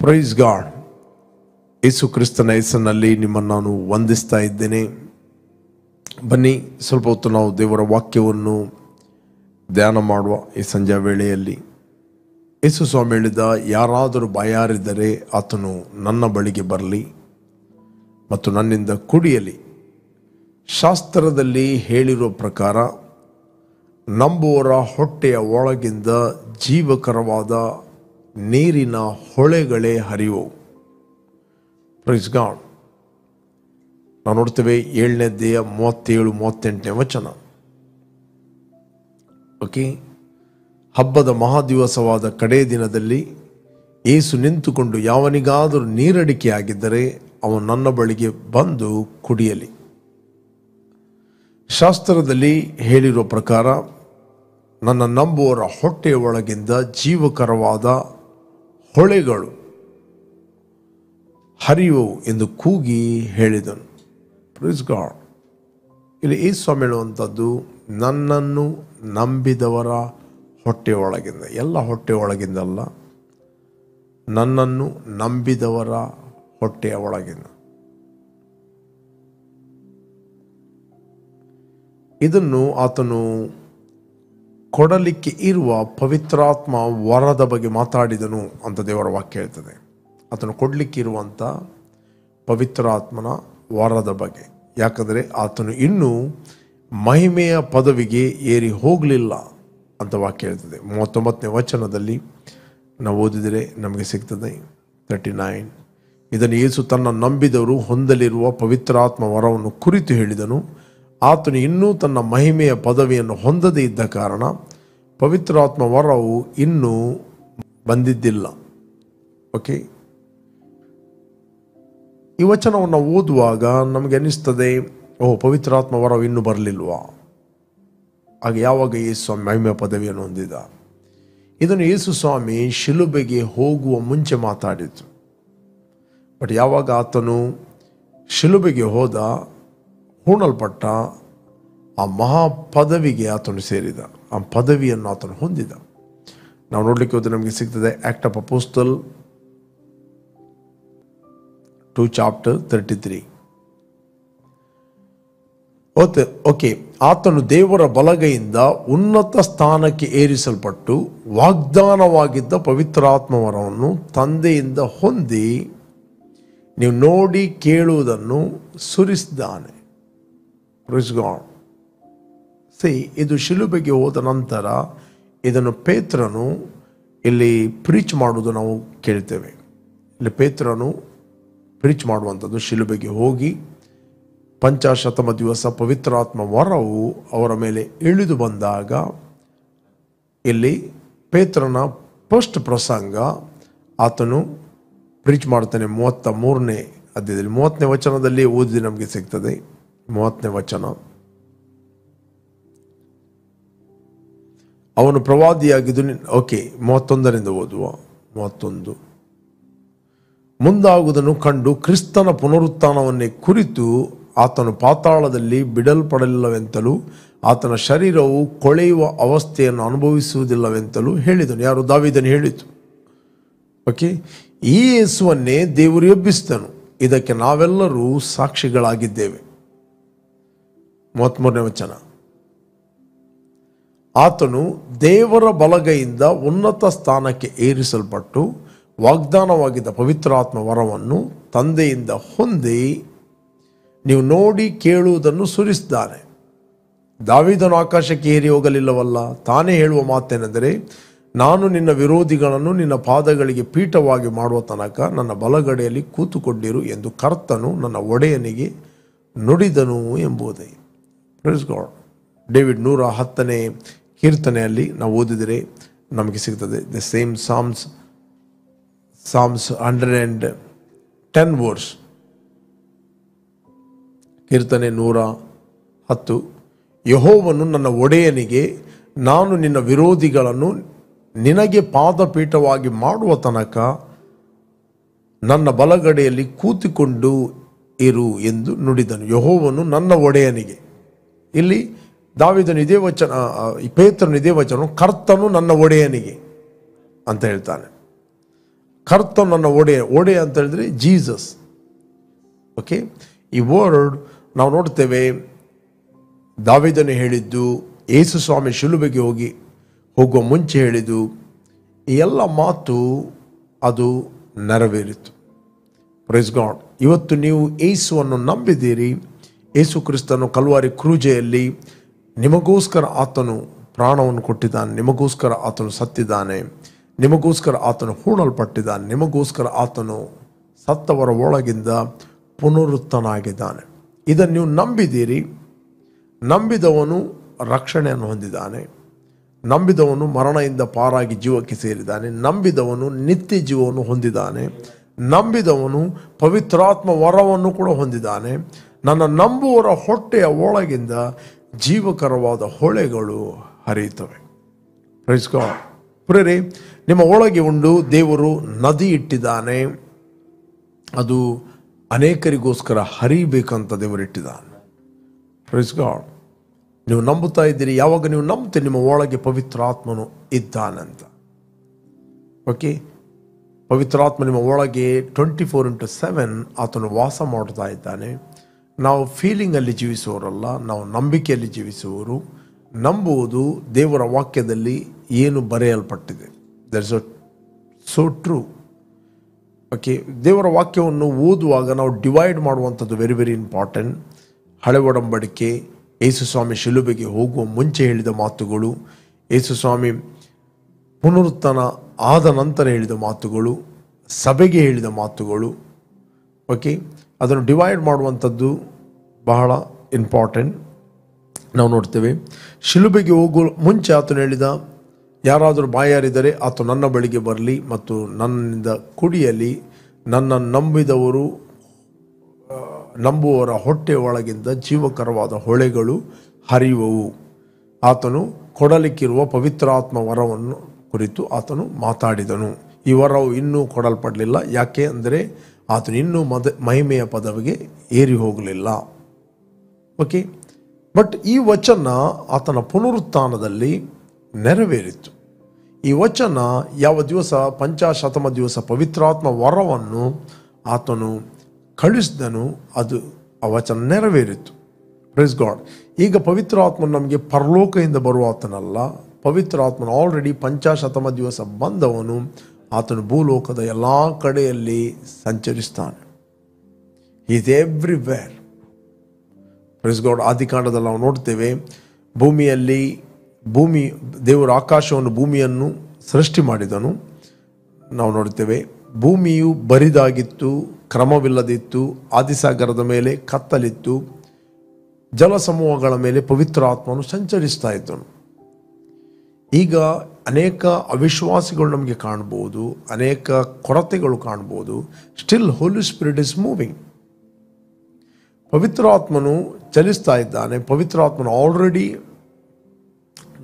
Praise God. ಯೇಸು ಕ್ರಿಸ್ತನ ಹೆಸರಿನಲ್ಲಿ ನಿಮ್ಮನ್ನು ನಾನು ವಂದಿಸ್ತಾ ಇದ್ದೇನೆ. ಬನ್ನಿ, ಸ್ವಲ್ಪ ಹೊತ್ತು ನಾವು ದೇವರ ವಾಕ್ಯವನ್ನು ಧ್ಯಾನ ಮಾಡುವ. ಈ ಸಂಜೆ ವೇಳೆಯಲ್ಲಿ ಯೇಸು ಸ್ವಾಮಿ ಹೇಳಿದ, ಯಾರಾದರೂ ಬಾಯಾರಿದ್ದರೆ ಆತನು ನನ್ನ ಬಳಿಗೆ ಬರಲಿ ಮತ್ತು ನನ್ನಿಂದ ಕುಡಿಯಲಿ. ಶಾಸ್ತ್ರದಲ್ಲಿ ಹೇಳಿರುವ ಪ್ರಕಾರ ನಂಬುವರ ಹೊಟ್ಟೆಯ ಒಳಗಿಂದ ಜೀವಕರವಾದ ನೀರಿನ ಹೊಳೆಗಳೇ ಹರಿಯುವವು. Praise God. ನಾವು ನೋಡ್ತೇವೆ 7ನೇ ಅಧ್ಯಾಯ 37-38 ವಚನ. ಓಕೆ, ಹಬ್ಬದ ಮಹಾದಿವಸವಾದ ಕಡೇ ದಿನದಲ್ಲಿ ಯೇಸು ನಿಂತುಕೊಂಡು, ಯಾವನಿಗಾದರೂ ನೀರಡಿಕೆಯಾಗಿದ್ದರೆ ಅವನು ನನ್ನ ಬಳಿಗೆ ಬಂದು ಕುಡಿಯಲಿ. ಶಾಸ್ತ್ರದಲ್ಲಿ ಹೇಳಿರುವ ಪ್ರಕಾರ ನನ್ನ ನಂಬುವರ ಹೊಟ್ಟೆಯ ಒಳಗಿಂದ ಜೀವಕರವಾದ ಹೊಳೆಗಳು ಹರಿಯುವು ಎಂದು ಕೂಗಿ ಹೇಳಿದನು. Praise God. ಇಲ್ಲಿ ಈ ಸ್ವಾಮಿ ಹೇಳುವಂಥದ್ದು, ನನ್ನನ್ನು ನಂಬಿದವರ ಹೊಟ್ಟೆ ಒಳಗಿಂದ, ಎಲ್ಲ ಹೊಟ್ಟೆ ಒಳಗಿಂದ ಅಲ್ಲ, ನನ್ನನ್ನು ನಂಬಿದವರ ಹೊಟ್ಟೆಯ ಒಳಗಿಂದ. ಇದನ್ನು ಆತನು ಕೊಡಲಿಕ್ಕೆ ಇರುವ ಪವಿತ್ರಾತ್ಮ ವರದ ಬಗ್ಗೆ ಮಾತಾಡಿದನು ಅಂತ ದೇವರ ವಾಕ್ಯ ಹೇಳ್ತದೆ. ಆತನು ಕೊಡಲಿಕ್ಕೆ ಇರುವಂಥ ಪವಿತ್ರಾತ್ಮನ ವರದ ಬಗ್ಗೆ. ಯಾಕಂದರೆ ಆತನು ಇನ್ನೂ ಮಹಿಮೆಯ ಪದವಿಗೆ ಏರಿ ಹೋಗಲಿಲ್ಲ ಅಂತ ವಾಕ್ಯ ಹೇಳ್ತದೆ. 39ನೇ ವಚನದಲ್ಲಿ ನಾವು ಓದಿದರೆ ನಮಗೆ ಸಿಗ್ತದೆ 39. ಇದನ್ನು ಯೇಸು ತನ್ನ ನಂಬಿದವರು ಹೊಂದಲಿರುವ ಪವಿತ್ರಾತ್ಮ ವರವನ್ನು ಕುರಿತು ಹೇಳಿದನು. ಆತನು ಇನ್ನೂ ತನ್ನ ಮಹಿಮೆಯ ಪದವಿಯನ್ನು ಹೊಂದದೇ ಇದ್ದ ಕಾರಣ ಪವಿತ್ರಾತ್ಮ ವರವು ಇನ್ನೂ ಬಂದಿದ್ದಿಲ್ಲ. ಓಕೆ, ಈ ವಚನವನ್ನು ಓದುವಾಗ ನಮಗೆ ಅನ್ನಿಸ್ತದೆ, ಪವಿತ್ರಾತ್ಮ ವರವು ಇನ್ನೂ ಬರಲಿಲ್ವಾ? ಆಗ ಯಾವಾಗ ಯೇಸು ಸ್ವಾಮಿ ಮಹಿಮೆಯ ಪದವಿಯನ್ನು ಹೊಂದಿದ? ಇದನ್ನು ಯೇಸು ಸ್ವಾಮಿ ಶಿಲುಬೆಗೆ ಹೋಗುವ ಮುಂಚೆ ಮಾತಾಡಿತು. ಬಟ್ ಯಾವಾಗ ಆತನು ಶಿಲುಬೆಗೆ ಹೋದ, ಹೂಣಲ್ಪಟ್ಟ, ಆ ಮಹಾ ಪದವಿಗೆ ಆತನು ಸೇರಿದ, ಆ ಪದವಿಯನ್ನು ಆತನು ಹೊಂದಿದ. ನಾವು ನೋಡ್ಲಿಕ್ಕೆ ಹೋದರೆ ನಮಗೆ ಸಿಗ್ತದೆ ಆಕ್ಟ್ ಆಫ್ ಅಪೋಸ್ಟಲ್ 2:33. ಓಕೆ, ಆತನು ದೇವರ ಬಲಗೈಯಿಂದ ಉನ್ನತ ಸ್ಥಾನಕ್ಕೆ ಏರಿಸಲ್ಪಟ್ಟು ವಾಗ್ದಾನವಾಗಿದ್ದ ಪವಿತ್ರಾತ್ಮವರವನ್ನು ತಂದೆಯಿಂದ ಹೊಂದಿ ನೀವು ನೋಡಿ ಕೇಳುವುದನ್ನು ಸುರಿಸಿದ್ದಾನೆ. Praise God. ಇದು ಶಿಲುಬೆಗೆ ಹೋದ ನಂತರ ಇದನ್ನು ಪೇತ್ರನು ಇಲ್ಲಿ ಪ್ರೀಚ್ ಮಾಡುವುದು ನಾವು ಕೇಳ್ತೇವೆ. ಇಲ್ಲಿ ಪೇತ್ರನು ಪ್ರೀಚ್ ಮಾಡುವಂಥದ್ದು ಶಿಲುಬೆಗೆ ಹೋಗಿ ಪಂಚಾಶತಮ ದಿವಸ ಪವಿತ್ರಾತ್ಮ ವರವು ಅವರ ಮೇಲೆ ಇಳಿದು ಬಂದಾಗ, ಇಲ್ಲಿ ಪೇತ್ರನ ಫಸ್ಟ್ ಪ್ರಸಂಗ ಆತನು ಪ್ರೀಚ್ ಮಾಡ್ತಾನೆ. 33ನೇ ಅಧ್ಯಾಯದಲ್ಲಿ 30ನೇ ವಚನದಲ್ಲಿ ಓದಿ ನಮಗೆ ಸಿಗ್ತದೆ. 30ನೇ ವಚನ, ಅವನು ಪ್ರವಾದಿಯಾಗಿದ್ದು. ಓಕೆ, 31ರಿಂದ ಓದುವ. 31, ಮುಂದಾಗುವುದನ್ನು ಕಂಡು ಕ್ರಿಸ್ತನ ಪುನರುತ್ಥಾನವನ್ನೇ ಕುರಿತು ಆತನು ಪಾತಾಳದಲ್ಲಿ ಬಿಡಲ್ಪಡಲಿಲ್ಲವೆಂತಲೂ ಆತನ ಶರೀರವು ಕೊಳೆಯುವ ಅವಸ್ಥೆಯನ್ನು ಅನುಭವಿಸುವುದಿಲ್ಲವೆಂತಲೂ ಹೇಳಿದನು. ಯಾರು? ದಾವೀದನು ಹೇಳಿತು. ಓಕೆ, ಈ ಯೇಸುವನ್ನೇ ದೇವರು ಎಬ್ಬಿಸಿದನು, ಇದಕ್ಕೆ ನಾವೆಲ್ಲರೂ ಸಾಕ್ಷಿಗಳಾಗಿದ್ದೇವೆ. 33ನೇ ವಚನ, ಆತನು ದೇವರ ಬಲಗೈಯಿಂದ ಉನ್ನತ ಸ್ಥಾನಕ್ಕೆ ಏರಿಸಲ್ಪಟ್ಟು ವಾಗ್ದಾನವಾಗಿದ್ದ ಪವಿತ್ರಾತ್ಮ ವರವನ್ನು ತಂದೆಯಿಂದ ಹೊಂದಿ ನೀವು ನೋಡಿ ಕೇಳುವುದನ್ನು ಸುರಿಸಿದ್ದಾನೆ. ದಾವೀದನು ಆಕಾಶಕ್ಕೆ ಏರಿ ಹೋಗಲಿಲ್ಲವಲ್ಲ, ತಾನೇ ಹೇಳುವ ಮಾತೇನೆಂದರೆ, ನಾನು ನಿನ್ನ ವಿರೋಧಿಗಳನ್ನು ನಿನ್ನ ಪಾದಗಳಿಗೆ ಪೀಠವಾಗಿ ಮಾಡುವ ತನಕ ನನ್ನ ಬಲಗಡೆಯಲ್ಲಿ ಕೂತುಕೊಂಡಿರು ಎಂದು ಕರ್ತನು ನನ್ನ ಒಡೆಯನಿಗೆ ನುಡಿದನು ಎಂಬುದೇ. Praise God. ಡೇವಿಡ್ 110ನೇ ಕೀರ್ತನೆಯಲ್ಲಿ ನಾವು ಓದಿದರೆ ನಮಗೆ ಸಿಗ್ತದೆ. The same Psalms 110 verse. ಕೀರ್ತನೆ 110. ಯೆಹೋವನು ನನ್ನ ಒಡೆಯನಿಗೆ, ನಾನು ನಿನ್ನ ವಿರೋಧಿಗಳನ್ನು ನಿನಗೆ ಪಾದಪೀಠವಾಗಿ ಮಾಡುವ ತನಕ ನನ್ನ ಬಲಗಡೆಯಲ್ಲಿ ಕೂತುಕೊಂಡು ಇರು ಎಂದು ನುಡಿದನು. ಯೆಹೋವನು ನನ್ನ ಒಡೆಯನಿಗೆ. ಇಲ್ಲಿ ದಾವೀದನು ಇದೇ ವಚನ, ಪೇತ್ರನು ಇದೇ ವಚನ, ಕರ್ತನು ನನ್ನ ಒಡೆಯನಿಗೆ ಅಂತ ಹೇಳ್ತಾನೆ. ಕರ್ತನು ನನ್ನ ಒಡೆಯ ಅಂತ ಹೇಳಿದ್ರೆ ಜೀಸಸ್. ಓಕೆ, ಈ ವರ್ಡ್ ನಾವು ನೋಡ್ತೇವೆ ದಾವೀದನು ಹೇಳಿದ್ದು, ಯೇಸು ಸ್ವಾಮಿ ಶಿಲುಬೆಗೆ ಹೋಗುವ ಮುಂಚೆ ಹೇಳಿದ್ದು, ಈ ಎಲ್ಲ ಮಾತು ಅದು ನೆರವೇರಿತು. Praise God. ಇವತ್ತು ನೀವು ಯೇಸುವನ್ನು ನಂಬಿದ್ದೀರಿ. ಯೇಸು ಕ್ರಿಸ್ತನು ಕಲ್ವಾರಿ ಕ್ರೂಜೆಯಲ್ಲಿ ನಿಮಗೋಸ್ಕರ ಆತನು ಪ್ರಾಣವನ್ನು ಕೊಟ್ಟಿದ್ದಾನೆ, ನಿಮಗೋಸ್ಕರ ಆತನು ಸತ್ತಿದ್ದಾನೆ, ನಿಮಗೋಸ್ಕರ ಆತನು ಹೂಣಲ್ಪಟ್ಟಿದ್ದಾನೆ, ನಿಮಗೋಸ್ಕರ ಆತನು ಸತ್ತವರ ಒಳಗಿಂದ ಪುನರುತ್ಥನಾಗಿದ್ದಾನೆ. ಇದನ್ನು ನೀವು ನಂಬಿದ್ದೀರಿ. ನಂಬಿದವನು ರಕ್ಷಣೆಯನ್ನು ಹೊಂದಿದ್ದಾನೆ, ನಂಬಿದವನು ಮರಣದಿಂದ ಪಾರಾಗಿ ಜೀವಕ್ಕೆ ಸೇರಿದ್ದಾನೆ, ನಂಬಿದವನು ನಿತ್ಯ ಜೀವವನ್ನು ಹೊಂದಿದ್ದಾನೆ, ನಂಬಿದವನು ಪವಿತ್ರಾತ್ಮ ವರವನ್ನು ಕೂಡ ಹೊಂದಿದ್ದಾನೆ. ನನ್ನ ನಂಬುವವರ ಹೊಟ್ಟೆಯ ಒಳಗಿಂದ ಜೀವಕರವಾದ ಹೊಳೆಗಳು ಹರಿಯುತ್ತವೆ. Praise God. ಪ್ರೇರೆ, ನಿಮ್ಮ ಒಳಗೆ ಉಂಡು ದೇವರು ನದಿ ಇಟ್ಟಿದ್ದಾನೆ, ಅದು ಅನೇಕರಿಗೋಸ್ಕರ ಹರಿಬೇಕಂತ ದೇವರು ಇಟ್ಟಿದ್ದಾನೆ. Praise God. ನೀವು ನಂಬುತ್ತಾ ಇದ್ದೀರಿ. ಯಾವಾಗ ನೀವು ನಂಬುತ್ತೀರಿ ನಿಮ್ಮ ಒಳಗೆ ಪವಿತ್ರಾತ್ಮನು ಇದ್ದಾನಂತ. ಓಕೆ, ಪವಿತ್ರಾತ್ಮ ನಿಮ್ಮ ಒಳಗೆ 24/7 ಆತನು ವಾಸ ಮಾಡ್ತಾ ಇದ್ದಾನೆ. ನಾವು ಫೀಲಿಂಗಲ್ಲಿ ಜೀವಿಸುವವರಲ್ಲ, ನಾವು ನಂಬಿಕೆಯಲ್ಲಿ ಜೀವಿಸುವವರು. ನಂಬುವುದು ದೇವರ ವಾಕ್ಯದಲ್ಲಿ ಏನು ಬರೆಯಲ್ಪಟ್ಟಿದೆ. That's so true. ಓಕೆ, ದೇವರ ವಾಕ್ಯವನ್ನು ಓದುವಾಗ ನಾವು ಡಿವೈಡ್ ಮಾಡುವಂಥದ್ದು ವೆರಿ ವೆರಿ ಇಂಪಾರ್ಟೆಂಟ್. ಹಳೆ ಒಡಂಬಡಿಕೆ, ಯೇಸು ಸ್ವಾಮಿ ಶಿಲುಬೆಗೆ ಹೋಗುವ ಮುಂಚೆ ಹೇಳಿದ ಮಾತುಗಳು, ಯೇಸು ಸ್ವಾಮಿ ಪುನರುತ್ಥಾನ ಆದ ನಂತರ ಹೇಳಿದ ಮಾತುಗಳು, ಸಭೆಗೆ ಹೇಳಿದ ಮಾತುಗಳು. ಓಕೆ, ಅದನ್ನು ಡಿವೈಡ್ ಮಾಡುವಂಥದ್ದು ಬಹಳ ಇಂಪಾರ್ಟೆಂಟ್. ನಾವು ನೋಡ್ತೇವೆ, ಶಿಲುಬೆಗೆ ಹೋಗುವ ಮುಂಚೆ ಆತನು ಹೇಳಿದ, ಯಾರಾದರೂ ಬಾಯಾರಿದರೆ ಆತ ನನ್ನ ಬಳಿಗೆ ಬರಲಿ ಮತ್ತು ನನ್ನಿಂದ ಕುಡಿಯಲಿ, ನನ್ನ ನಂಬುವವರ ಹೊಟ್ಟೆ ಒಳಗಿಂದ ಜೀವಕರವಾದ ಹೊಳೆಗಳು ಹರಿಯುವವು. ಆತನು ಕೊಡಲಿಕ್ಕಿರುವ ಪವಿತ್ರಾತ್ಮ ವರವನ್ನು ಕುರಿತು ಆತನು ಮಾತಾಡಿದನು. ಈ ವರವು ಇನ್ನೂ ಕೊಡಲ್ಪಡಲಿಲ್ಲ. ಯಾಕೆ ಅಂದರೆ ಆತನು ಇನ್ನೂ ಮಹಿಮೆಯ ಪದವಿಗೆ ಏರಿ ಹೋಗಲಿಲ್ಲ. ಓಕೆ, ಬಟ್ ಈ ವಚನ ಆತನ ಪುನರುತ್ಥಾನದಲ್ಲಿ ನೆರವೇರಿತು. ಈ ವಚನ ಯಾವ ದಿವಸ ಪಂಚಾಶತಮ ದಿವಸ ಪವಿತ್ರಾತ್ಮ ವರವನ್ನು ಆತನು ಕಳಿಸಿದನು, ಅದು ಆ ವಚನ ನೆರವೇರಿತು. Praise God. ಈಗ ಪವಿತ್ರಾತ್ಮ ನಮಗೆ ಪರಲೋಕದಿಂದ ಬರುವ ಆತನಲ್ಲ, ಪವಿತ್ರಾತ್ಮನ ಆಲ್ರೆಡಿ ಪಂಚಾಶತಮ ದಿವಸ ಬಂದವನು. ಆತನು ಭೂಲೋಕದ ಎಲ್ಲ ಕಡೆಯಲ್ಲಿ ಸಂಚರಿಸ್ತಾನೆ. Is everywhere. Praise God. ಆದಿಕಾಂಡದಲ್ಲಿ ನಾವು ನೋಡ್ತೇವೆ, ದೇವರು ಆಕಾಶವನ್ನು ಭೂಮಿಯನ್ನು ಸೃಷ್ಟಿ ಮಾಡಿದನು. ನಾವು ನೋಡ್ತೇವೆ, ಭೂಮಿಯು ಬರಿದಾಗಿತ್ತು, ಕ್ರಮವಿಲ್ಲದಿತ್ತು, ಆದಿಸಾಗರದ ಮೇಲೆ ಕತ್ತಲಿತ್ತು, ಜಲಸಮೂಹಗಳ ಮೇಲೆ ಪವಿತ್ರಾತ್ಮನು ಸಂಚರಿಸ್ತಾ ಇದ್ದನು. ಈಗ ಅನೇಕ ಅವಿಶ್ವಾಸಿಗಳು ನಮಗೆ ಕಾಣ್ಬೋದು, ಅನೇಕ ಕೊರತೆಗಳು ಕಾಣ್ಬೋದು. Still Holy Spirit is moving. ಪವಿತ್ರಾತ್ಮನು ಚಲಿಸ್ತಾ ಇದ್ದಾನೆ. ಪವಿತ್ರಾತ್ಮನು ಆಲ್ರೆಡಿ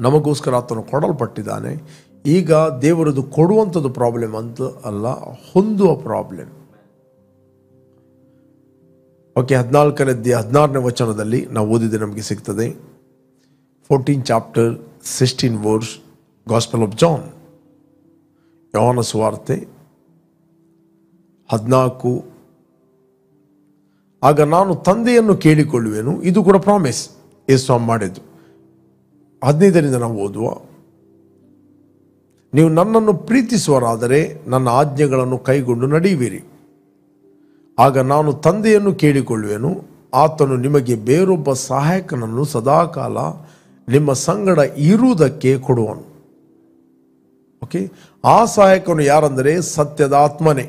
ನಮಗೋಸ್ಕರ ಆತನು ಕೊಡಲ್ಪಟ್ಟಿದ್ದಾನೆ. ಈಗ ದೇವರದು ಕೊಡುವಂಥದ್ದು ಪ್ರಾಬ್ಲಮ್ ಅಂತ ಅಲ್ಲ, ಹೊಂದುವ ಪ್ರಾಬ್ಲಮ್. ಓಕೆ, 14ನೇ ವಚನದಲ್ಲಿ ನಾವು ಓದಿದೆ ನಮಗೆ ಸಿಗ್ತದೆ. 14 chapter 16 verse, gospel of John, Yohana ಸುವಾರ್ತೆ 14. ಆಗ ನಾನು ತಂದೆಯನ್ನು ಕೇಳಿಕೊಳ್ಳುವೆನು. ಇದು ಕೂಡ ಪ್ರಾಮಿಸ್ ಯೇಸು ಮಾಡಿದ್ದು. 15ರಿಂದ ನಾವು ಓದುವ, ನೀವು ನನ್ನನ್ನು ಪ್ರೀತಿಸುವರಾದರೆ ನನ್ನ ಆಜ್ಞೆಗಳನ್ನು ಕೈಗೊಂಡು ನಡೆಯುವಿರಿ. ಆಗ ನಾನು ತಂದೆಯನ್ನು ಕೇಳಿಕೊಳ್ಳುವೆನು, ಆತನು ನಿಮಗೆ ಬೇರೊಬ್ಬ ಸಹಾಯಕನನ್ನು ಸದಾಕಾಲ ನಿಮ್ಮ ಸಂಗಡ ಇರುವುದಕ್ಕೆ ಕೊಡುವನು. ಓಕೆ, ಆ ಸಹಾಯಕನು ಯಾರಂದರೆ ಸತ್ಯದ ಆತ್ಮನೇ.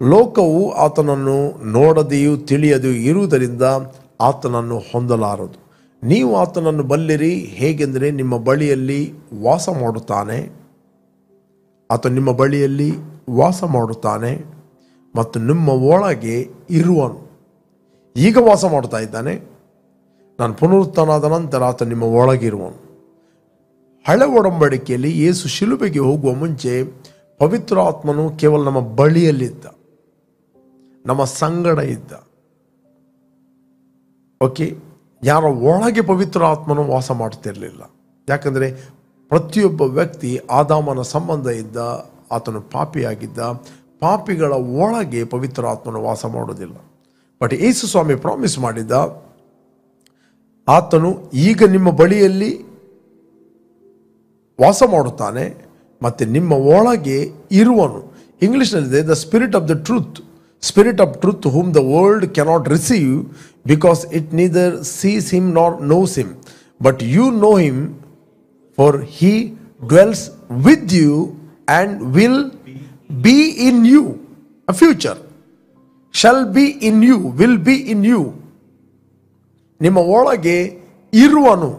ಲೋಕವು ಆತನನ್ನು ನೋಡದೆಯೂ ತಿಳಿಯದೆಯೂ ಇರುವುದರಿಂದ ಆತನನ್ನು ಹೊಂದಲಾರದು. ನೀವು ಆತನನ್ನು ಬಲ್ಲಿರಿ, ಹೇಗೆಂದರೆ ನಿಮ್ಮ ಬಳಿಯಲ್ಲಿ ವಾಸ ಮಾಡುತ್ತಾನೆ. ಆತ ನಿಮ್ಮ ಬಳಿಯಲ್ಲಿ ವಾಸ ಮಾಡುತ್ತಾನೆ ಮತ್ತು ನಿಮ್ಮ ಒಳಗೆ ಇರುವನು. ಈಗ ವಾಸ ಮಾಡ್ತಾ ಇದ್ದಾನೆ. ನಾನು ಪುನರುತ್ಥಾನದ ನಂತರ ಆತ ನಿಮ್ಮ ಒಳಗಿರುವನು. ಹಳೆ ಒಡಂಬಡಿಕೆಯಲ್ಲಿ ಯೇಸು ಶಿಲುಬೆಗೆ ಹೋಗುವ ಮುಂಚೆ ಪವಿತ್ರಾತ್ಮನು ಕೇವಲ ನಮ್ಮ ಬಳಿಯಲ್ಲಿದ್ದ, ನಮ್ಮ ಸಂಗಡ ಇದ್ದ. ಓಕೆ, ಯಾರ ಒಳಗೆ ಪವಿತ್ರ ಆತ್ಮನು ವಾಸ ಮಾಡ್ತಿರಲಿಲ್ಲ. ಯಾಕಂದರೆ ಪ್ರತಿಯೊಬ್ಬ ವ್ಯಕ್ತಿ ಆದಾಮನ ಸಂಬಂಧ ಇದ್ದ, ಆತನು ಪಾಪಿಯಾಗಿದ್ದ, ಪಾಪಿಗಳ ಒಳಗೆ ಪವಿತ್ರಾತ್ಮನು ವಾಸ ಮಾಡೋದಿಲ್ಲ. ಬಟ್ ಯೇಸು ಸ್ವಾಮಿ ಪ್ರಾಮಿಸ್ ಮಾಡಿದ್ದ, ಆತನು ಈಗ ನಿಮ್ಮ ಬಳಿಯಲ್ಲಿ ವಾಸ ಮಾಡುತ್ತಾನೆ ಮತ್ತು ನಿಮ್ಮ ಒಳಗೆ ಇರುವನು. ಇಂಗ್ಲಿಷ್ನಲ್ಲಿದೆ, the spirit of the truth whom the world cannot receive because it neither sees him nor knows him, but you know him, for he dwells with you and will be in you. A future shall be in you, will be in you. ನಿಮ್ಮ ಒಳಗೆ ಇರುವನು,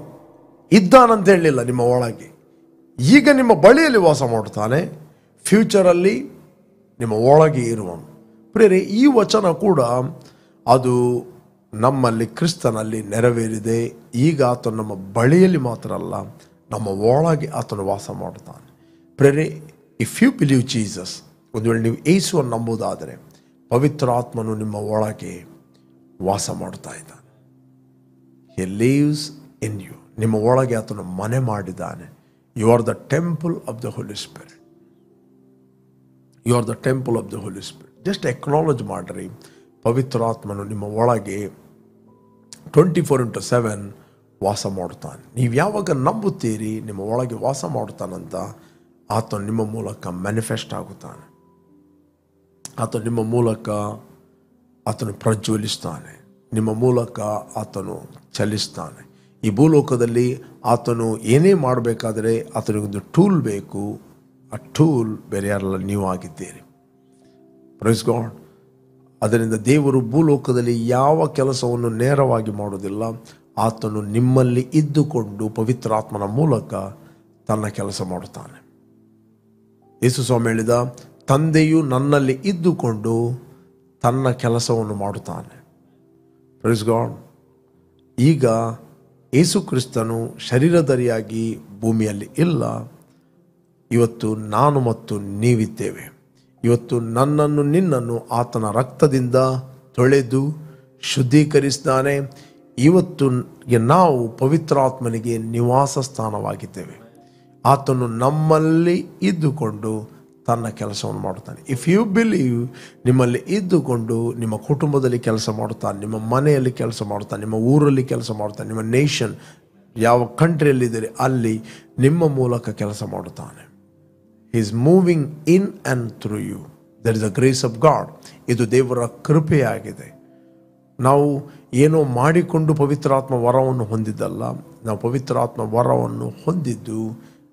ಇದ್ದಾನಂತ ಹೇಳಲಿಲ್ಲ, ನಿಮ್ಮ ಒಳಗೆ ಈಗ ನಿಮ್ಮ ಬಳಿಯಲ್ಲಿ ವಾಸ ಮಾಡುತ್ತಾನೆ, ಫ್ಯೂಚರಲ್ಲಿ ನಿಮ್ಮ ಒಳಗೆ ಇರುವನು. ಪ್ರಿಯರೇ, ಈ ವಚನ ಕೂಡ ಅದು ನಮ್ಮಲ್ಲಿ ಕ್ರಿಸ್ತನಲ್ಲಿ ನೆರವೇರಿದೆ. ಈಗ ಆತನು ನಮ್ಮ ಬಳಿಯಲ್ಲಿ ಮಾತ್ರ ಅಲ್ಲ, ನಮ್ಮ ಒಳಗೆ ಆತನು ವಾಸ ಮಾಡುತ್ತಾನೆ. ಪ್ರಿಯರೇ, ಇಫ್ ಯು ಬಿಲೀವ್ ಜೀಸಸ್, ಒಂದು ವೇಳೆ ನೀವು ಯೇಸುವನ್ನು ನಂಬುವುದಾದರೆ, ಪವಿತ್ರ ಆತ್ಮನು ನಿಮ್ಮ ಒಳಗೆ ವಾಸ ಮಾಡ್ತಾ ಇದ್ದಾನೆ. He lives in you. ನಿಮ್ಮ ಒಳಗೆ ಆತನು ಮನೆ ಮಾಡಿದ್ದಾನೆ. You are the temple of the Holy Spirit. You are the temple of the Holy Spirit. Just acknowledge ಮಾಡಿರಿ, ಪವಿತ್ರಾತ್ಮನು ನಿಮ್ಮ ಒಳಗೆ 24/7 ವಾಸ ಮಾಡುತ್ತಾನೆ. ನೀವು ಯಾವಾಗ ನಂಬುತ್ತೀರಿ ನಿಮ್ಮ ಒಳಗೆ ವಾಸ ಮಾಡುತ್ತಾನಂತ, ಆತನು ನಿಮ್ಮ ಮೂಲಕ ಮ್ಯಾನಿಫೆಸ್ಟ್ ಆಗುತ್ತಾನೆ. ಆತನು ನಿಮ್ಮ ಮೂಲಕ ಆತನು ಪ್ರಜ್ವಲಿಸ್ತಾನೆ, ನಿಮ್ಮ ಮೂಲಕ ಆತನು ಚಲಿಸ್ತಾನೆ. ಈ ಭೂಲೋಕದಲ್ಲಿ ಆತನು ಏನೇ ಮಾಡಬೇಕಾದರೆ ಆತನಿಗೊಂದು ಟೂಲ್ ಬೇಕು. ಆ ಟೂಲ್ ಬೇರೆ ಯಾರಲ್ಲ, ನೀವು ಆಗಿದ್ದೀರಿ. Praise God. ಅದರಿಂದ ದೇವರು ಭೂಲೋಕದಲ್ಲಿ ಯಾವ ಕೆಲಸವನ್ನು ನೇರವಾಗಿ ಮಾಡೋದಿಲ್ಲ. ಆತನು ನಿಮ್ಮಲ್ಲಿ ಇದ್ದುಕೊಂಡು ಪವಿತ್ರಾತ್ಮನ ಮೂಲಕ ತನ್ನ ಕೆಲಸ ಮಾಡುತ್ತಾನೆ. ಯೇಸು ಸ್ವಾಮಿ ಹೇಳಿದ, ತಂದೆಯು ನನ್ನಲ್ಲಿ ಇದ್ದುಕೊಂಡು ತನ್ನ ಕೆಲಸವನ್ನು ಮಾಡುತ್ತಾನೆ. Praise God. ಈಗ ಯೇಸು ಕ್ರಿಸ್ತನು ಶರೀರಧಾರಿಯಾಗಿ ಭೂಮಿಯಲ್ಲಿ ಇಲ್ಲ. ಇವತ್ತು ನಾನು ಮತ್ತು ನೀವಿದ್ದೇವೆ. ಇವತ್ತು ನನ್ನನ್ನು ನಿನ್ನನ್ನು ಆತನ ರಕ್ತದಿಂದ ತೊಳೆದು ಶುದ್ಧೀಕರಿಸಿದ್ದಾನೆ. ಇವತ್ತು ನಾವು ಪವಿತ್ರಾತ್ಮನಿಗೆ ನಿವಾಸ ಸ್ಥಾನವಾಗಿದ್ದೇವೆ. ಆತನು ನಮ್ಮಲ್ಲಿ ಇದ್ದುಕೊಂಡು ತನ್ನ ಕೆಲಸವನ್ನು ಮಾಡುತ್ತಾನೆ. ಇಫ್ ಯು ಬಿಲೀವ್, ನಿಮ್ಮಲ್ಲಿ ಇದ್ದುಕೊಂಡು ನಿಮ್ಮ ಕುಟುಂಬದಲ್ಲಿ ಕೆಲಸ ಮಾಡುತ್ತಾನೆ, ನಿಮ್ಮ ಮನೆಯಲ್ಲಿ ಕೆಲಸ ಮಾಡುತ್ತಾನೆ, ನಿಮ್ಮ ಊರಲ್ಲಿ ಕೆಲಸ ಮಾಡುತ್ತಾನೆ, ನಿಮ್ಮ ನೇಷನ್ ಯಾವ ಕಂಟ್ರಿಯಲ್ಲಿದ್ದೀರಿ ಅಲ್ಲಿ ನಿಮ್ಮ ಮೂಲಕ ಕೆಲಸ ಮಾಡುತ್ತಾನೆ. He is moving in and through you. There is a grace of God. ಇದು ದೇವರ ಕೃಪೆಯಾಗಿದೆ. ನಾವು ಏನೋ ಮಾಡಿಕೊಂಡು ಪವಿತ್ರಾತ್ಮ ವರವನ್ನು ಹೊಂದಿದ್ದಲ್ಲ. ನಾವು ಪವಿತ್ರಾತ್ಮ ವರವನ್ನು ಹೊಂದಿದ್ದು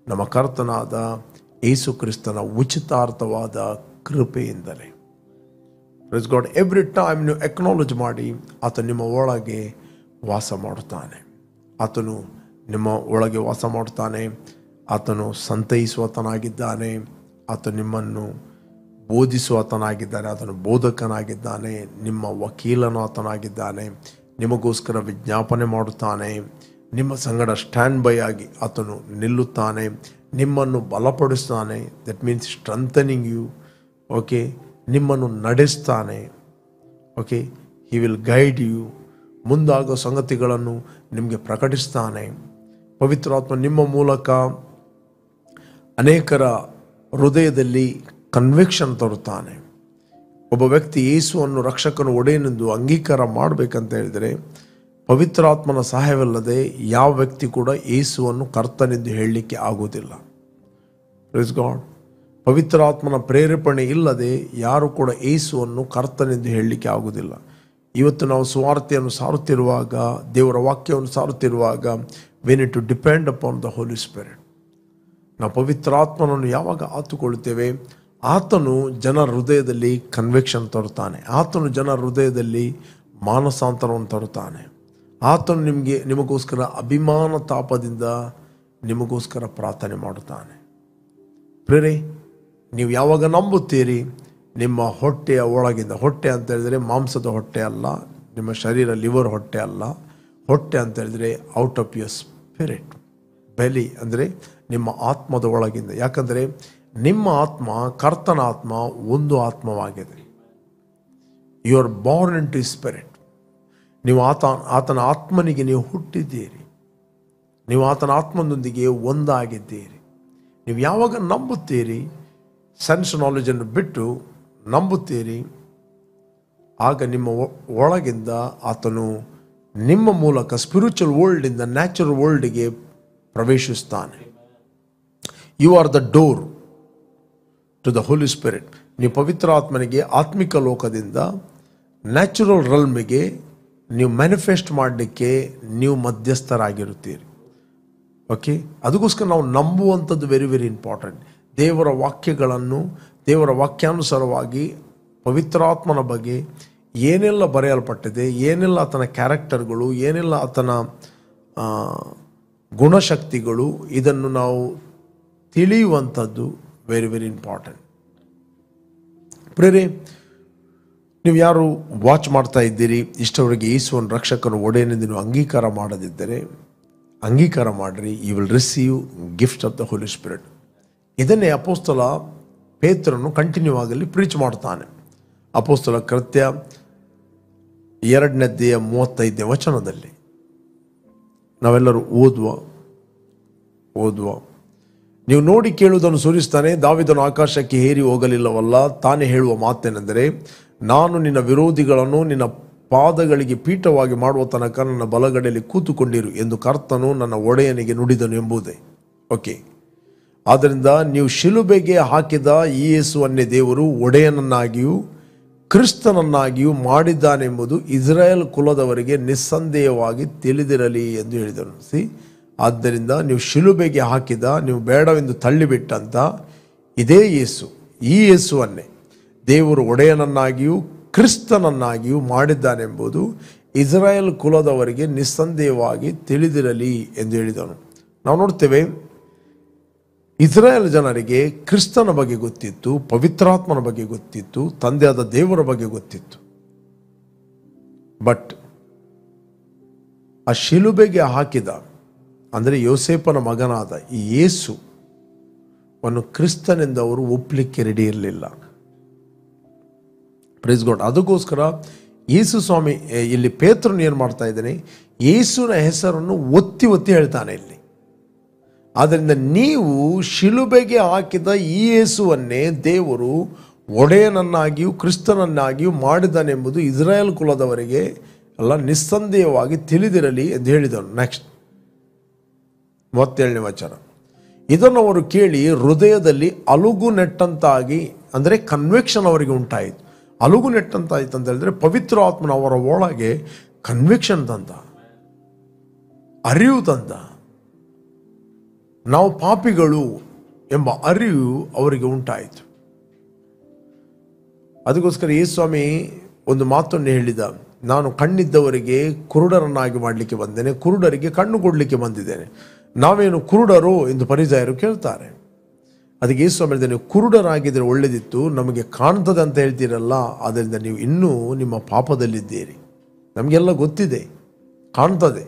ನಮ್ಮ ಕರ್ತನಾದ ಯೇಸು ಕ್ರಿಸ್ತನ ಉಚಿತಾರ್ಥವಾದ ಕೃಪೆಯಿಂದಲೇ. Praise God. ಎವ್ರಿ ಟೈಮ್ ನೀವು ಎಕ್ನಾಲಜ್ ಮಾಡಿ, ಆತ ನಿಮ್ಮ ಒಳಗೆ ವಾಸ ಮಾಡುತ್ತಾನೆ. ಆತನು ನಿಮ್ಮ ಒಳಗೆ ವಾಸ ಮಾಡುತ್ತಾನೆ. ಆತನು ಸಂತೈಸುವತನಾಗಿದ್ದಾನೆ. ಆತ ನಿಮ್ಮನ್ನು ಬೋಧಿಸುವತನಾಗಿದ್ದಾನೆ. ಆತನು ಬೋಧಕನಾಗಿದ್ದಾನೆ. ನಿಮ್ಮ ವಕೀಲನು ಆತನಾಗಿದ್ದಾನೆ. ನಿಮಗೋಸ್ಕರ ವಿಜ್ಞಾಪನೆ ಮಾಡುತ್ತಾನೆ. ನಿಮ್ಮ ಸಂಗಡ ಸ್ಟ್ಯಾಂಡ್ ಬೈ ಆಗಿ ಆತನು ನಿಲ್ಲುತ್ತಾನೆ. ನಿಮ್ಮನ್ನು ಬಲಪಡಿಸ್ತಾನೆ. That means strengthening you. Okay, ನಿಮ್ಮನ್ನು ನಡೆಸ್ತಾನೆ. Okay, he will guide you. ಮುಂದಾಗೋ ಸಂಗತಿಗಳನ್ನು ನಿಮಗೆ ಪ್ರಕಟಿಸ್ತಾನೆ. ಪವಿತ್ರಾತ್ಮ ನಿಮ್ಮ ಮೂಲಕ ಅನೇಕರ ಹೃದಯದಲ್ಲಿ ಕನ್ವಿಕ್ಷನ್ ತರುತ್ತಾನೆ. ಒಬ್ಬ ವ್ಯಕ್ತಿ ಯೇಸುವನ್ನು ರಕ್ಷಕನು ಒಡೆಯನೆಂದು ಅಂಗೀಕಾರ ಮಾಡಬೇಕಂತ ಹೇಳಿದರೆ ಪವಿತ್ರಾತ್ಮನ ಸಹಾಯವಿಲ್ಲದೆ ಯಾವ ವ್ಯಕ್ತಿ ಕೂಡ ಯೇಸುವನ್ನು ಕರ್ತನೆಂದು ಹೇಳಲಿಕ್ಕೆ ಆಗುವುದಿಲ್ಲ. Praise God. ಪವಿತ್ರಾತ್ಮನ ಪ್ರೇರೇಪಣೆ ಇಲ್ಲದೆ ಯಾರು ಕೂಡ ಯೇಸುವನ್ನು ಕರ್ತನೆಂದು ಹೇಳಲಿಕ್ಕೆ ಆಗುವುದಿಲ್ಲ. ಇವತ್ತು ನಾವು ಸುವಾರ್ತೆಯನ್ನು ಸಾರುತ್ತಿರುವಾಗ, ದೇವರ ವಾಕ್ಯವನ್ನು ಸಾರುತ್ತಿರುವಾಗ, we need to depend upon the Holy Spirit. ನಾವು ಪವಿತ್ರಾತ್ಮನನ್ನು ಯಾವಾಗ ಆತುಕೊಳ್ಳುತ್ತೇವೆ, ಆತನು ಜನರ ಹೃದಯದಲ್ಲಿ ಕನ್ವಿಕ್ಷನ್ ತರುತ್ತಾನೆ. ಆತನು ಜನರ ಹೃದಯದಲ್ಲಿ ಮಾನಸಾಂತರವನ್ನು ತರುತ್ತಾನೆ. ಆತನು ನಿಮಗೋಸ್ಕರ ಅಭಿಮಾನ ತಾಪದಿಂದ ನಿಮಗೋಸ್ಕರ ಪ್ರಾರ್ಥನೆ ಮಾಡುತ್ತಾನೆ. ಪ್ರೇರೆ, ನೀವು ಯಾವಾಗ ನಂಬುತ್ತೀರಿ, ನಿಮ್ಮ ಹೊಟ್ಟೆಯ ಒಳಗಿಂದ, ಹೊಟ್ಟೆ ಅಂತ ಹೇಳಿದರೆ ಮಾಂಸದ ಹೊಟ್ಟೆ ಅಲ್ಲ, ನಿಮ್ಮ ಶರೀರ ಲಿವರ್ ಹೊಟ್ಟೆ ಅಲ್ಲ. ಹೊಟ್ಟೆ ಅಂತ ಹೇಳಿದರೆ ಔಟ್ ಆಫ್ ಯುವರ್ ಸ್ಪಿರಿಟ್. ಬೆಲಿ ಅಂದರೆ ನಿಮ್ಮ ಆತ್ಮದ ಒಳಗಿಂದ. ಯಾಕಂದರೆ ನಿಮ್ಮ ಆತ್ಮ, ಕರ್ತನ ಆತ್ಮ ಒಂದು ಆತ್ಮವಾಗಿದೆ. You are born into spirit. ನೀವು ಆತನ ಆತ್ಮನಿಗೆ ನೀವು ಹುಟ್ಟಿದ್ದೀರಿ. ನೀವು ಆತನ ಆತ್ಮನೊಂದಿಗೆ ಒಂದಾಗಿದ್ದೀರಿ. ನೀವು ಯಾವಾಗ ನಂಬುತ್ತೀರಿ, ಸೆನ್ಸ್ ನಾಲೆಜನ್ನು ಬಿಟ್ಟು ನಂಬುತ್ತೀರಿ, ಆಗ ನಿಮ್ಮ ಒಳಗಿಂದ ಆತನು ನಿಮ್ಮ ಮೂಲಕ ಸ್ಪಿರಿಚುವಲ್ ವರ್ಲ್ಡಿಂದ ನ್ಯಾಚುರಲ್ ವರ್ಲ್ಡ್ಗೆ ಪ್ರವೇಶಿಸ್ತಾನೆ. You are the door to the Holy Spirit. ನೀವು ಪವಿತ್ರ ಆತ್ಮನಿಗೆ ಆತ್ಮಿಕ ಲೋಕದಿಂದ ನ್ಯಾಚುರಲ್ ರಲ್ಮಿಗೆ ನೀವು ಮ್ಯಾನಿಫೆಸ್ಟ್ ಮಾಡಲಿಕ್ಕೆ ನೀವು ಮಧ್ಯಸ್ಥರಾಗಿರುತ್ತೀರಿ. ಓಕೆ, ಅದಕ್ಕೋಸ್ಕರ ನಾವು ನಂಬುವಂಥದ್ದು ವೆರಿ ವೆರಿ ಇಂಪಾರ್ಟೆಂಟ್. ದೇವರ ವಾಕ್ಯಗಳನ್ನು, ದೇವರ ವಾಕ್ಯಾನುಸಾರವಾಗಿ ಪವಿತ್ರಾತ್ಮನ ಬಗ್ಗೆ ಏನೆಲ್ಲ ಬರೆಯಲ್ಪಟ್ಟಿದೆ, ಏನೆಲ್ಲ ಆತನ ಕ್ಯಾರೆಕ್ಟರ್ಗಳು, ಏನೆಲ್ಲ ಆತನ ಗುಣಶಕ್ತಿಗಳು, ಇದನ್ನು ನಾವು ತಿಳಿಯುವಂಥದ್ದು ವೆರಿ ವೆರಿ ಇಂಪಾರ್ಟೆಂಟ್. ಪ್ರೇರೆ, ನೀವು ಯಾರು ವಾಚ್ ಮಾಡ್ತಾ ಇದ್ದೀರಿ, ಇಷ್ಟವರೆಗೆ ಯೇಸುವನ್ನು ರಕ್ಷಕನು ಒಡೆಯನೆಂದು ನೀವು ಅಂಗೀಕಾರ ಮಾಡದಿದ್ದರೆ ಅಂಗೀಕಾರ ಮಾಡಿರಿ. You will receive gift of the Holy Spirit. ಇದನ್ನೇ ಅಪೊಸ್ತಲ ಪೇತ್ರನು ಕಂಟಿನ್ಯೂ ಆಗಲಿ ಪ್ರೀಚ್ ಮಾಡ್ತಾನೆ. ಅಪೊಸ್ತಲ ಕೃತ್ಯ 2:35 ನಾವೆಲ್ಲರೂ ಓದುವ. ನೀವು ನೋಡಿ ಕೇಳುವುದನ್ನು ಸುರಿಸ್ತಾನೆ, ದಾವೀದನು ಆಕಾಶಕ್ಕೆ ಏರಿ ಹೋಗಲಿಲ್ಲವಲ್ಲ, ತಾನೇ ಹೇಳುವ ಮಾತೇನೆಂದರೆ, ನಾನು ನಿನ್ನ ವಿರೋಧಿಗಳನ್ನು ನಿನ್ನ ಪಾದಗಳಿಗೆ ಪೀಠವಾಗಿ ಮಾಡುವ ತನಕ ನನ್ನ ಬಲಗಡೆಯಲ್ಲಿ ಕೂತುಕೊಂಡಿರು ಎಂದು ಕರ್ತನು ನನ್ನ ಒಡೆಯನಿಗೆ ನುಡಿದನು ಎಂಬುದೇ. ಓಕೆ, ಆದ್ದರಿಂದ ನೀವು ಶಿಲುಬೆಗೆ ಹಾಕಿದ ಈ ಯೇಸುವನ್ನೇ ದೇವರು ಒಡೆಯನನ್ನಾಗಿಯೂ ಕ್ರಿಸ್ತನನ್ನಾಗಿಯೂ ಮಾಡಿದ್ದಾನೆಂಬುದು ಇಸ್ರಾಯೇಲ್ ಕುಲದವರಿಗೆ ನಿಸ್ಸಂದೇಹವಾಗಿ ತಿಳಿದಿರಲಿ ಎಂದು ಹೇಳಿದನು. ಆದ್ದರಿಂದ ನೀವು ಶಿಲುಬೆಗೆ ಹಾಕಿದ, ನೀವು ಬೇಡವೆಂದು ತಳ್ಳಿಬಿಟ್ಟಂತ ಇದೇ ಯೇಸು, ಈ ಯೇಸುವನ್ನೇ ದೇವರು ಒಡೆಯನನ್ನಾಗಿಯೂ ಕ್ರಿಸ್ತನನ್ನಾಗಿಯೂ ಮಾಡಿದ್ದಾನೆಂಬುದು ಇಸ್ರಾಯೇಲ್ ಕುಲದವರಿಗೆ ನಿಸ್ಸಂದೇಹವಾಗಿ ತಿಳಿದಿರಲಿ ಎಂದು ಹೇಳಿದನು. ನಾವು ನೋಡ್ತೇವೆ, ಇಸ್ರಾಯೇಲ್ ಜನರಿಗೆ ಕ್ರಿಸ್ತನ ಬಗ್ಗೆ ಗೊತ್ತಿತ್ತು, ಪವಿತ್ರಾತ್ಮನ ಬಗ್ಗೆ ಗೊತ್ತಿತ್ತು, ತಂದೆಯಾದ ದೇವರ ಬಗ್ಗೆ ಗೊತ್ತಿತ್ತು. ಬಟ್ ಆ ಶಿಲುಬೆಗೆ ಹಾಕಿದ, ಅಂದರೆ ಯೋಸೇಫನ ಮಗನಾದ ಈ ಯೇಸುವನ್ನು ಕ್ರಿಸ್ತನೆಂದು ಅವರು ಒಪ್ಪಲಿಕ್ಕೆ ರೆಡಿ ಇರಲಿಲ್ಲ. Praise God. ಅದಕ್ಕೋಸ್ಕರ ಯೇಸು ಸ್ವಾಮಿ ಇಲ್ಲಿ ಪೇತ್ರನು ಏನು ಮಾಡ್ತಾ ಇದ್ದಾನೆ, ಯೇಸುವಿನ ಹೆಸರನ್ನು ಒತ್ತಿ ಒತ್ತಿ ಹೇಳ್ತಾನೆ ಇಲ್ಲಿ. ಆದ್ದರಿಂದ ನೀವು ಶಿಲುಬೆಗೆ ಹಾಕಿದ ಈ ಯೇಸುವನ್ನೇ ದೇವರು ಒಡೆಯನನ್ನಾಗಿಯೂ ಕ್ರಿಸ್ತನನ್ನಾಗಿಯೂ ಮಾಡಿದ್ದಾನೆಂಬುದು ಇಸ್ರಾಯೇಲ್ ಕುಲದವರಿಗೆ ಎಲ್ಲ ನಿಸ್ಸಂದೇಹವಾಗಿ ತಿಳಿದಿರಲಿ ಎಂದು ಹೇಳಿದನು. ನೆಕ್ಸ್ಟ್ 37ನೇ ವಚನ. ಇದನ್ನು ಅವರು ಕೇಳಿ ಹೃದಯದಲ್ಲಿ ಅಲುಗು ನೆಟ್ಟಂತಾಗಿ, ಅಂದರೆ ಕನ್ವಿಕ್ಷನ್ ಅವರಿಗೆ ಉಂಟಾಯಿತು. ಅಲುಗು ನೆಟ್ಟಂತಾಯಿತು ಅಂತ ಹೇಳಿದ್ರೆ ಪವಿತ್ರ ಆತ್ಮನ ಅವರ ಒಳಗೆ ಕನ್ವಿಕ್ಷನ್ ತಂದ, ಅರಿವು ತಂದ. ನಾವು ಪಾಪಿಗಳು ಎಂಬ ಅರಿವು ಅವರಿಗೆ ಉಂಟಾಯಿತು. ಅದಕ್ಕೋಸ್ಕರ ಯೇಸುಸ್ವಾಮಿ ಒಂದು ಮಾತನ್ನು ಹೇಳಿದ, ನಾನು ಕಣ್ಣಿದ್ದವರಿಗೆ ಕುರುಡರನ್ನಾಗಿ ಮಾಡಲಿಕ್ಕೆ ಬಂದೇನೆ, ಕುರುಡರಿಗೆ ಕಣ್ಣು ಕೊಡಲಿಕ್ಕೆ ಬಂದಿದ್ದೇನೆ. ನಾವೇನು ಕುರುಡರು ಎಂದು ಫರಿಸಾಯರು ಕೇಳ್ತಾರೆ. ಅದಕ್ಕೆ ಯೇಸುಸ್ವಾಮಿ ಹೇಳಿದ, ನೀವು ಕುರುಡರಾಗಿದ್ದರೆ ಒಳ್ಳೆದಿತ್ತು, ನಮಗೆ ಕಾಣ್ತದೆ ಅಂತ ಹೇಳ್ತೀರಲ್ಲ, ಆದ್ದರಿಂದ ನೀವು ಇನ್ನೂ ನಿಮ್ಮ ಪಾಪದಲ್ಲಿದ್ದೀರಿ. ನಮಗೆಲ್ಲ ಗೊತ್ತಿದೆ, ಕಾಣ್ತದೆ.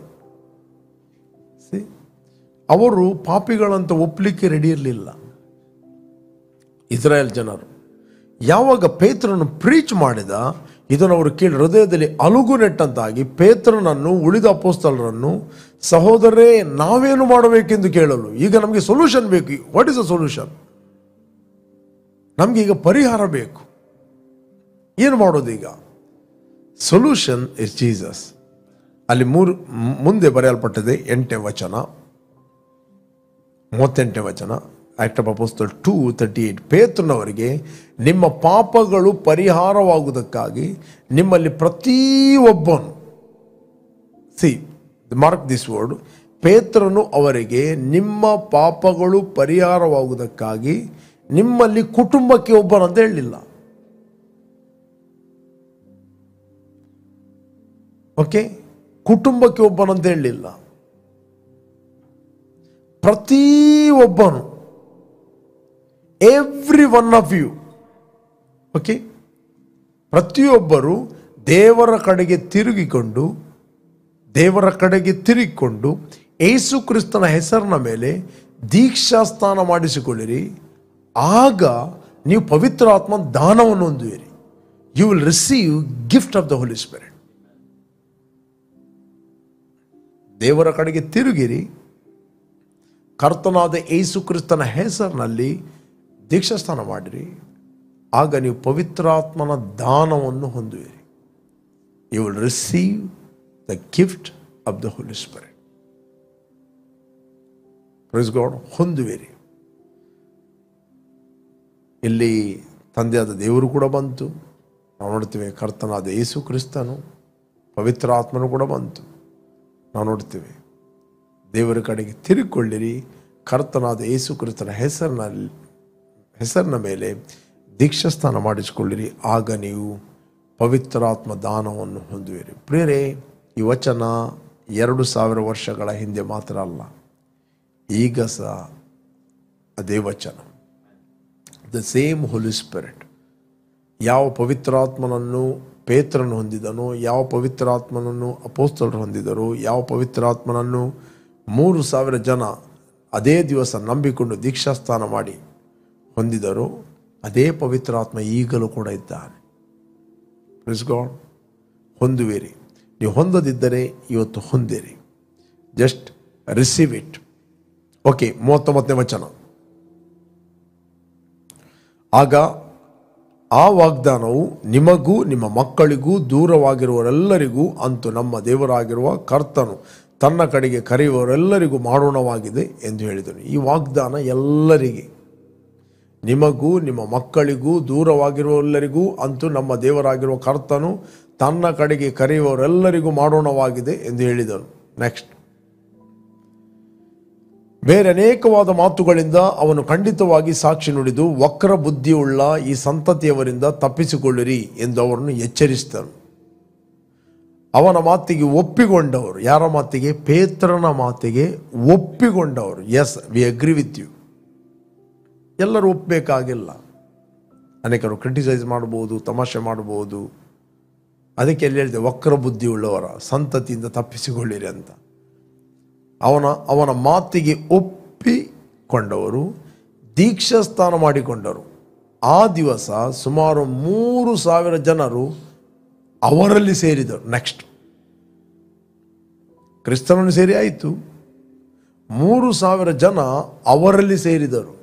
ಅವರು ಪಾಪಿಗಳಂತ ಒಪ್ಪಲಿಕ್ಕೆ ರೆಡಿ ಇರಲಿಲ್ಲ ಇಸ್ರಾಯೇಲ್ ಜನರು. ಯಾವಾಗ ಪೇತ್ರನು ಪ್ರೀಚ್ ಮಾಡಿದ, ಇದನ್ನು ಅವರು ಕೇಳಿ ಹೃದಯದಲ್ಲಿ ಅಲುಗು ನೆಟ್ಟಂತಾಗಿ ಪೇತ್ರನನ್ನು, ಉಳಿದ ಅಪೊಸ್ತಲರನ್ನು, ಸಹೋದರರೇ ನಾವೇನು ಮಾಡಬೇಕೆಂದು ಕೇಳಲು. ಈಗ ನಮಗೆ ಸೊಲ್ಯೂಷನ್ ಬೇಕು. What is a solution? ನಮಗೆ ಈಗ ಪರಿಹಾರ ಬೇಕು. ಏನು ಮಾಡೋದು ಈಗ? Solution is Jesus. ಅಲ್ಲಿ ಮುಂದೆ ಬರೆಯಲ್ಪಟ್ಟಿದೆ 8ನೇ ವಚನ, 38ನೇ ವಚನ, ಆಕ್ಟ್ ಆಫ್ ಅಪೊಸ್ತಲರ್ 2:38. ಪೇತ್ರನವರಿಗೆ ನಿಮ್ಮ ಪಾಪಗಳು ಪರಿಹಾರವಾಗುವುದಕ್ಕಾಗಿ ನಿಮ್ಮಲ್ಲಿ ಪ್ರತಿಯೊಬ್ಬನು, ಮಾರ್ಕ್ ದಿಸ್ ವರ್ಡ್, ಪೇತ್ರನು ಅವರಿಗೆ ನಿಮ್ಮ ಪಾಪಗಳು ಪರಿಹಾರವಾಗುವುದಕ್ಕಾಗಿ ನಿಮ್ಮಲ್ಲಿ ಕುಟುಂಬಕ್ಕೆ ಒಬ್ಬನಂತ ಹೇಳಲಿಲ್ಲ. ಓಕೆ, ಕುಟುಂಬಕ್ಕೆ ಒಬ್ಬನಂತ ಹೇಳಲಿಲ್ಲ. ಪ್ರತಿಯೊಬ್ಬನು, every one of you. Okay, ಪ್ರತಿಯೊಬ್ಬರು ದೇವರ ಕಡೆಗೆ ತಿರುಗಿಕೊಂಡು ಯೇಸು ಕ್ರಿಸ್ತನ ಹೆಸರಿನ ಮೇಲೆ ದೀಕ್ಷಾಸ್ನಾನ ಮಾಡಿಸಿಕೊಳ್ಳಿರಿ. ಆಗ ನೀವು ಪವಿತ್ರ ಆತ್ಮ ದಾನವನ್ನು ಹೊಂದುವಿರಿ. You will receive gift of the Holy Spirit. ದೇವರ ಕಡೆಗೆ ತಿರುಗಿರಿ, ಕರ್ತನಾದ ಯೇಸು ಕ್ರಿಸ್ತನ ಹೆಸರಿನಲ್ಲಿ ದೀಕ್ಷಾಸ್ನಾನ ಮಾಡಿರಿ. ಆಗ ನೀವು ಪವಿತ್ರಾತ್ಮನ ದಾನವನ್ನು ಹೊಂದುವಿರಿ. You will receive the gift of the Holy Spirit. Praise God. ಹೊಂದುವಿರಿ. ಇಲ್ಲಿ ತಂದೆಯಾದ ದೇವರು ಕೂಡ ಬಂತು. ನಾವು ನೋಡ್ತೀವಿ ಕರ್ತನಾದ ಯೇಸು ಕ್ರಿಸ್ತನು, ಪವಿತ್ರಾತ್ಮನು ಕೂಡ ಬಂತು. ನಾವು ನೋಡ್ತೀವಿ ದೇವರ ಕಡೆಗೆ ತಿರುಗಿಕೊಳ್ಳಿರಿ, ಕರ್ತನಾದ ಯೇಸು ಕ್ರಿಸ್ತನ ಹೆಸರಿನ ಮೇಲೆ ದೀಕ್ಷಾಸ್ನಾನ ಮಾಡಿಸಿಕೊಳ್ಳಿರಿ, ಆಗ ನೀವು ಪವಿತ್ರಾತ್ಮ ದಾನವನ್ನು ಹೊಂದುವಿರಿ. ಪ್ರಿಯರೇ, ಈ ವಚನ 2000 ವರ್ಷಗಳ ಹಿಂದೆ ಮಾತ್ರ ಅಲ್ಲ, ಈಗ ಸಹ ಅದೇ ವಚನ. The same Holy Spirit. ಯಾವ ಪವಿತ್ರಾತ್ಮನನ್ನು ಪೇತ್ರನು ಹೊಂದಿದನೋ, ಯಾವ ಪವಿತ್ರಾತ್ಮನನ್ನು ಅಪೊಸ್ತಲರು ಹೊಂದಿದರು, ಯಾವ ಪವಿತ್ರಾತ್ಮನನ್ನು 3000 ಜನ ಅದೇ ದಿವಸ ನಂಬಿಕೊಂಡು ದೀಕ್ಷಾಸ್ನಾನ ಮಾಡಿ ಹೊಂದಿದರು, ಅದೇ ಪವಿತ್ರಾತ್ಮ ಈಗಲೂ ಕೂಡ ಇದ್ದಾನೆ. Praise God. ಹೊಂದುವಿರಿ. ನೀವು ಹೊಂದದಿದ್ದರೆ ಇವತ್ತು ಹೊಂದಿರಿ. Just receive it. ಓಕೆ, 39ನೇ ವಚನ. ಆಗ ಆ ವಾಗ್ದಾನವು ನಿಮಗೂ ನಿಮ್ಮ ಮಕ್ಕಳಿಗೂ ದೂರವಾಗಿರುವವರೆಲ್ಲರಿಗೂ ಅಂತೂ ನಮ್ಮ ದೇವರಾಗಿರುವ ಕರ್ತನು ತನ್ನ ಕಡೆಗೆ ಕರೆಯುವವರೆಲ್ಲರಿಗೂ ಮಾಡೋಣವಾಗಿದೆ ಎಂದು ಹೇಳಿದನು. ಈ ವಾಗ್ದಾನ ಎಲ್ಲರಿಗೆ, ನಿಮಗೂ ನಿಮ್ಮ ಮಕ್ಕಳಿಗೂ ದೂರವಾಗಿರುವವರೆಲ್ಲರಿಗೂ ಅಂತೂ ನಮ್ಮ ದೇವರಾಗಿರುವ ಕರ್ತನು ತನ್ನ ಕಡೆಗೆ ಕರೆಯುವವರೆಲ್ಲರಿಗೂ ಮಾಡೋಣವಾಗಿದೆ ಎಂದು ಹೇಳಿದನು. ನೆಕ್ಸ್ಟ್, ಬೇರೆ ಅನೇಕವಾದ ಮಾತುಗಳಿಂದ ಅವನು ಖಂಡಿತವಾಗಿ ಸಾಕ್ಷಿ ನುಡಿದು ವಕ್ರ ಬುದ್ಧಿಯುಳ್ಳ ಈ ಸಂತತಿಯವರಿಂದ ತಪ್ಪಿಸಿಕೊಳ್ಳಿರಿ ಎಂದು ಅವರನ್ನು ಎಚ್ಚರಿಸಿದನು. ಅವನ ಮಾತಿಗೆ ಒಪ್ಪಿಕೊಂಡವರು, ಯಾರ ಮಾತಿಗೆ? ಪೇತ್ರನ ಮಾತಿಗೆ ಒಪ್ಪಿಕೊಂಡವರು. Yes, we agree with you. ಎಲ್ಲರೂ ಒಪ್ಪಬೇಕಾಗಿಲ್ಲ. ಅನೇಕರು ಕ್ರಿಟಿಸೈಸ್ ಮಾಡ್ಬೋದು, ತಮಾಷೆ ಮಾಡ್ಬೋದು. ಅದಕ್ಕೆ ಎಲ್ಲಿ ಹೇಳಿದೆ, ವಕ್ರ ಬುದ್ಧಿಯುಳ್ಳವರ ಸಂತತಿಯಿಂದ ತಪ್ಪಿಸಿಕೊಳ್ಳಿರಿ ಅಂತ. ಅವನ ಮಾತಿಗೆ ಒಪ್ಪಿಕೊಂಡವರು ದೀಕ್ಷಾಸ್ನಾನ ಮಾಡಿಕೊಂಡರು. ಆ ದಿವಸ ಸುಮಾರು 3000 ಜನರು ಅವರಲ್ಲಿ ಸೇರಿದರು. ನೆಕ್ಸ್ಟ್, ಕ್ರಿಸ್ತನನ್ನು ಸೇರಿ ಆಯಿತು, 3000 ಜನ ಅವರಲ್ಲಿ ಸೇರಿದರು.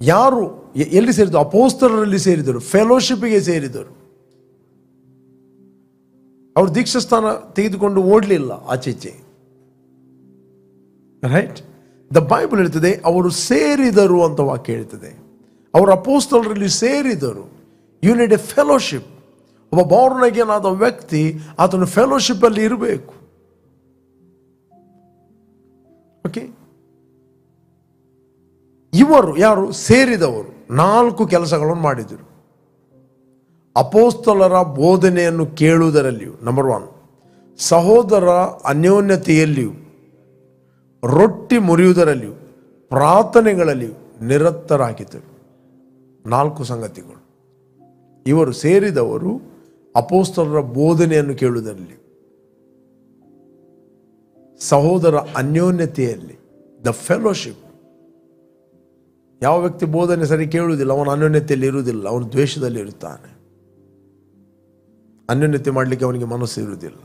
ಯಾರು ಎಲ್ಲಿ ಸೇರಿದರು? ಅಪೊಸ್ತಲರಲ್ಲಿ ಸೇರಿದರು, ಫೆಲೋಶಿಪ್ಗೆ ಸೇರಿದರು. ಅವರು ದೀಕ್ಷಾಸ್ಥಾನ ತೆಗೆದುಕೊಂಡು ಓಡಲಿಲ್ಲ ಆಚೆಚೆ. ರೈಟ್? ದ ಬೈಬಲ್ ಹೇಳ್ತದೆ ಅವರು ಸೇರಿದರು ಅಂತ ವಾಕ್ಯ ಹೇಳ್ತದೆ. ಅವರು ಅಪೊಸ್ತಲರಲ್ಲಿ ಸೇರಿದರು. You need a fellowship. ಒಬ್ಬ ಬಾರ್ನ್ ಅಗೇನ್ ಆದ ವ್ಯಕ್ತಿ ಆತನು ಫೆಲೋಶಿಪ್ ಅಲ್ಲಿ ಇರಬೇಕು. ಓಕೆ, ಇವರು ಯಾರು? ಸೇರಿದವರು 4 ಕೆಲಸಗಳನ್ನು ಮಾಡಿದರು. ಅಪೊಸ್ತಲರ ಬೋಧನೆಯನ್ನು ಕೇಳುವುದರಲ್ಲಿಯೂ, ನಂಬರ್ 1, ಸಹೋದರ ಅನ್ಯೋನ್ಯತೆಯಲ್ಲಿಯೂ, ರೊಟ್ಟಿ ಮುರಿಯುವುದರಲ್ಲಿಯೂ, ಪ್ರಾರ್ಥನೆಗಳಲ್ಲಿಯೂ ನಿರತರಾಗಿದ್ದರು. 4 ಸಂಗತಿಗಳು. ಇವರು ಸೇರಿದವರು ಅಪೊಸ್ತಲರ ಬೋಧನೆಯನ್ನು ಕೇಳುವುದರಲ್ಲಿ, ಸಹೋದರ ಅನ್ಯೋನ್ಯತೆಯಲ್ಲಿ, ದ ಫೆಲೋಶಿಪ್. ಯಾವ ವ್ಯಕ್ತಿ ಬೋಧನೆ ಸರಿ ಕೇಳುವುದಿಲ್ಲ, ಅವನ ಅನ್ಯೋನ್ಯತೆಯಲ್ಲಿ ಇರುವುದಿಲ್ಲ, ಅವನು ದ್ವೇಷದಲ್ಲಿ ಇರುತ್ತಾನೆ. ಅನ್ಯೋನ್ಯತೆ ಮಾಡಲಿಕ್ಕೆ ಅವನಿಗೆ ಮನಸ್ಸು ಇರುವುದಿಲ್ಲ.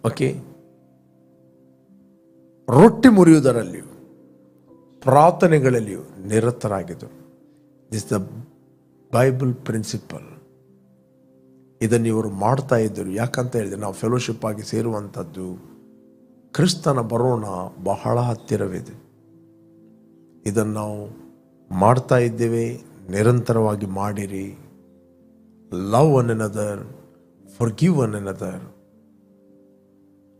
ಓಕೆ, ರೊಟ್ಟಿ ಮುರಿಯುವುದರಲ್ಲಿಯೂ ಪ್ರಾರ್ಥನೆಗಳಲ್ಲಿಯೂ ನಿರತರಾಗಿದ್ದರು. This the Bible principle. ಇದನ್ನು ಇವರು ಮಾಡ್ತಾ ಇದ್ದರು. ಯಾಕಂತ ಹೇಳಿದ್ರೆ, ನಾವು ಫೆಲೋಶಿಪ್ ಆಗಿ ಸೇರುವಂಥದ್ದು ಕ್ರಿಸ್ತನ ಬರೋಣ ಬಹಳ ಹತ್ತಿರವಿದೆ. ಇದನ್ನು ನಾವು ಮಾಡ್ತಾ ಇದ್ದೇವೆ. ನಿರಂತರವಾಗಿ ಮಾಡಿರಿ. Love one another, forgive one another.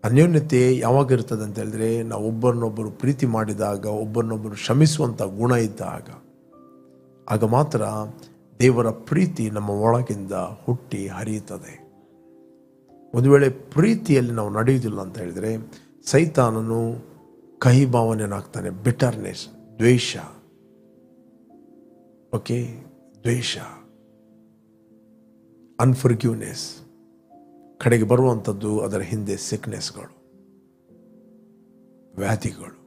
ಅನ್ಯೋನ್ಯತೆ ಯಾವಾಗ ಇರ್ತದೆ ಅಂತ ಹೇಳಿದ್ರೆ, ನಾವು ಒಬ್ಬರನ್ನೊಬ್ಬರು ಪ್ರೀತಿ ಮಾಡಿದಾಗ, ಒಬ್ಬರನ್ನೊಬ್ಬರು ಕ್ಷಮಿಸುವಂಥ ಗುಣ ಇದ್ದಾಗ, ಆಗ ಮಾತ್ರ ದೇವರ ಪ್ರೀತಿ ನಮ್ಮ ಒಳಗಿಂದ ಹುಟ್ಟಿ ಹರಿಯುತ್ತದೆ. ಒಂದು ವೇಳೆ ಪ್ರೀತಿಯಲ್ಲಿ ನಾವು ನಡೆಯುವುದಿಲ್ಲ ಅಂತ ಹೇಳಿದರೆ, ಸೈತಾನನು ಕಹಿ ಭಾವನೆಯನ್ನಾಗ್ತಾನೆ. ಬಿಟರ್ನೆಸ್, ದ್ವೇಷ. ಓಕೆ, ದ್ವೇಷ, ಅನ್ಫರ್ಗ್ಯೂನೆಸ್ ಕಡೆಗೆ ಬರುವಂಥದ್ದು. ಅದರ ಹಿಂದೆ ಸಿಕ್ನೆಸ್ಗಳು, ವ್ಯಾಧಿಗಳು.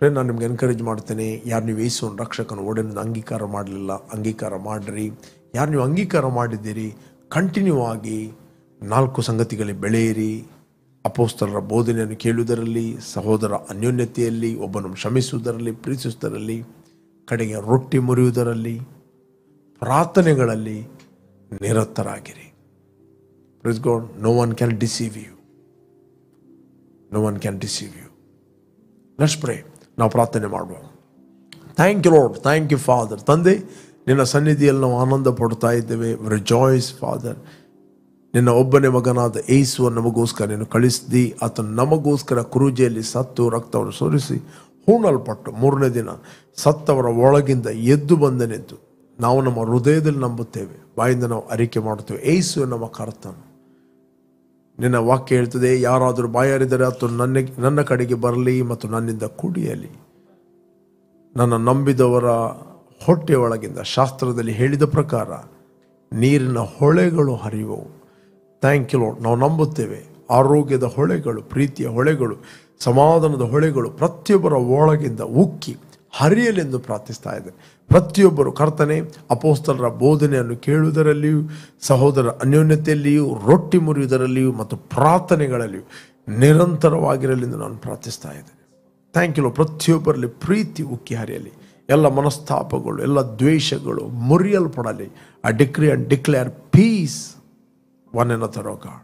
ಫ್ರೆಂಡ್, ನಾನು ನಿಮ್ಗೆ ಎನ್ಕರೇಜ್ ಮಾಡ್ತೇನೆ, ಯಾರು ನೀವು ಯೇಸುವಿನ ರಕ್ಷಕನ ಒಡನೆ ಅಂಗೀಕಾರ ಮಾಡಲಿಲ್ಲ, ಅಂಗೀಕಾರ ಮಾಡಿರಿ. ಯಾರು ನೀವು ಅಂಗೀಕಾರ ಮಾಡಿದ್ದೀರಿ, ಕಂಟಿನ್ಯೂ ಆಗಿ 4 ಸಂಗತಿಗಳಿಗೆ ಬೆಳೆಯಿರಿ. ಅಪೊಸ್ತಲರ ಬೋಧನೆಯನ್ನು ಕೇಳುವುದರಲ್ಲಿ, ಸಹೋದರ ಅನ್ಯೋನ್ಯತೆಯಲ್ಲಿ, ಒಬ್ಬನನ್ನು ಕ್ಷಮಿಸುವುದರಲ್ಲಿ, ಪ್ರೀತಿಸುವುದರಲ್ಲಿ, ಕಡೆಗೆ ರೊಟ್ಟಿ ಮುರಿಯುವುದರಲ್ಲಿ, ಪ್ರಾರ್ಥನೆಗಳಲ್ಲಿ ನಿರತರಾಗಿರಿ. Praise God. No one can deceive you. No one can deceive you. Let's pray. ನಾವು ಪ್ರಾರ್ಥನೆ ಮಾಡುವ. Thank you Lord, thank you Father. ತಂದೆ, ನಿನ್ನ ಸನ್ನಿಧಿಯಲ್ಲಿ ನಾವು ಆನಂದ ಪಡ್ತಾ ಇದ್ದೇವೆ. Rejoice Father. ನಿನ್ನ ಒಬ್ಬನೇ ಮಗನಾದ ಯೇಸುವನ್ನು ನಮಗೋಸ್ಕರ ನೀನು ಕಳಿಸಿದಿ. ಆತನು ನಮಗೋಸ್ಕರ ಕ್ರೂಜೆಯಲ್ಲಿ ಸತ್ತು ರಕ್ತವನ್ನು ಸುರಿಸಿ ಹೂಣಲ್ಪಟ್ಟು ಮೂರನೇ ದಿನ ಸತ್ತವರ ಒಳಗಿಂದ ಎದ್ದು ಬಂದನೆಂದು ನಾವು ನಮ್ಮ ಹೃದಯದಲ್ಲಿ ನಂಬುತ್ತೇವೆ, ಬಾಯಿಂದ ನಾವು ಅರಿಕೆ ಮಾಡುತ್ತೇವೆ. ಯೇಸು ನಮ್ಮ ಕರ್ತನು. ನಿನ್ನ ವಾಕ್ಯ ಹೇಳ್ತದೆ, ಯಾರಾದರೂ ಬಾಯಾರಿದರೆ ಆತನು ನನ್ನ ಕಡೆಗೆ ಬರಲಿ ಮತ್ತು ನನ್ನಿಂದ ಕುಡಿಯಲಿ. ನನ್ನ ನಂಬಿದವರ ಹೊಟ್ಟೆ ಒಳಗಿಂದ ಶಾಸ್ತ್ರದಲ್ಲಿ ಹೇಳಿದ ಪ್ರಕಾರ ನೀರಿನ ಹೊಳೆಗಳು ಹರಿಯುವವು. Thank you Lord. ನಾವು ನಂಬುತ್ತೇವೆ. ಆರೋಗ್ಯದ ಹೊಳೆಗಳು, ಪ್ರೀತಿಯ ಹೊಳೆಗಳು, ಸಮಾಧಾನದ ಹೊಳೆಗಳು ಪ್ರತಿಯೊಬ್ಬರ ಒಳಗಿಂದ ಉಕ್ಕಿ ಹರಿಯಲೆಂದು ಪ್ರಾರ್ಥಿಸ್ತಾ ಇದ್ದೇನೆ. ಪ್ರತಿಯೊಬ್ಬರು ಕರ್ತನೆ ಅಪೊಸ್ತಲರ ಬೋಧನೆಯನ್ನು ಕೇಳುವುದರಲ್ಲಿಯೂ, ಸಹೋದರ ಅನ್ಯೋನ್ಯತೆಯಲ್ಲಿಯೂ, ರೊಟ್ಟಿ ಮುರಿಯುವುದರಲ್ಲಿಯೂ ಮತ್ತು ಪ್ರಾರ್ಥನೆಗಳಲ್ಲಿಯೂ ನಿರಂತರವಾಗಿರಲೆಂದು ನಾನು ಪ್ರಾರ್ಥಿಸ್ತಾ ಇದ್ದೇನೆ. Thank you. ಪ್ರತಿಯೊಬ್ಬರಲ್ಲಿ ಪ್ರೀತಿ ಉಕ್ಕಿ ಹರಿಯಲಿ. ಎಲ್ಲ ಮನಸ್ತಾಪಗಳು, ಎಲ್ಲ ದ್ವೇಷಗಳು ಮುರಿಯಲ್ಪಡಲಿ. I decree and declare peace one another, oh God.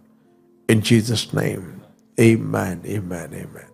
In Jesus' name, amen, amen, amen.